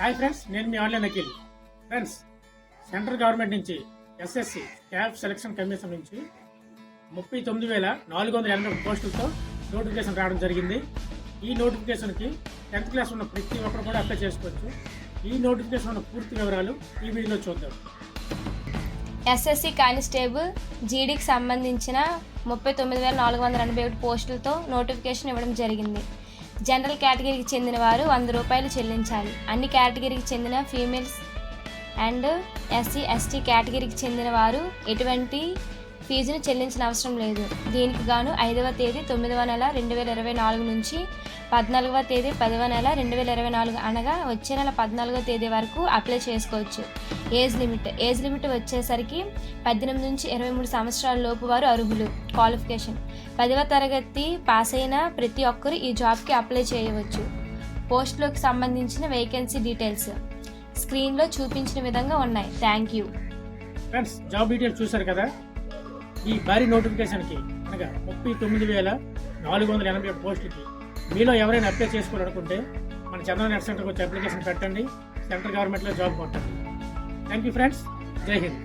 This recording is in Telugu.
హాయ్ ఫ్రెండ్స్, నేను మీ online Akhil. Friends, central government నుంచి ఎస్ఎస్సి క్యాప్ సెలక్షన్ కమిషన్ నుంచి 39,480 పోస్టులతో నోటిఫికేషన్ రావడం జరిగింది. ఈ నోటిఫికేషన్కి 10th క్లాస్ ఉన్న ప్రతి ఒక్కరు కూడా అప్లై చేసుకోవచ్చు. ఈ నోటిఫికేషన్ ఉన్న పూర్తి వివరాలు ఈ వీడియోలో చూద్దాం. ఎస్ఎస్సి కానిస్టేబుల్ జీడీకి సంబంధించిన 39,481 పోస్టులతో నోటిఫికేషన్ ఇవ్వడం జరిగింది. జనరల్ కేటగిరీకి చెందిన వారు 100 రూపాయలు చెల్లించాలి. అన్ని కేటగిరీకి చెందిన ఫీమేల్స్ అండ్ ఎస్సీ ఎస్టీ కేటగిరీకి చెందిన వారు ఎటువంటి ఫీజును చెల్లించిన అవసరం లేదు. దీనికి గాను 5వ తేదీ 9వ నెల 2024 నుంచి 14వ తేదీ 10వ నెల 2024 అనగా వచ్చే నెల 14వ తేదీ వరకు అప్లై చేసుకోవచ్చు. ఏజ్ లిమిట్ వచ్చేసరికి 18 నుంచి 23 సంవత్సరాల లోపు వారు అర్హులు. క్వాలిఫికేషన్ 10వ తరగతి పాస్ అయిన ప్రతి ఒక్కరూ ఈ జాబ్కి అప్లై చేయవచ్చు. పోస్టులకు సంబంధించిన వేకెన్సీ డీటెయిల్స్ స్క్రీన్లో చూపించిన విధంగా ఉన్నాయి. Thank you. Friends, job details చూశారు కదా. ఈ భారీ నోటిఫికేషన్కి అనగా 39,480 పోస్టులకి మీలో ఎవరైనా అప్లై చేసుకోవాలనుకుంటే మన చంద్ర నెట్ సెంటర్కి వచ్చి అప్లికేషన్ పెట్టండి. సెంట్రల్ గవర్నమెంట్లో జాబ్ కొట్టండి. Thank you friends. జై హింద్.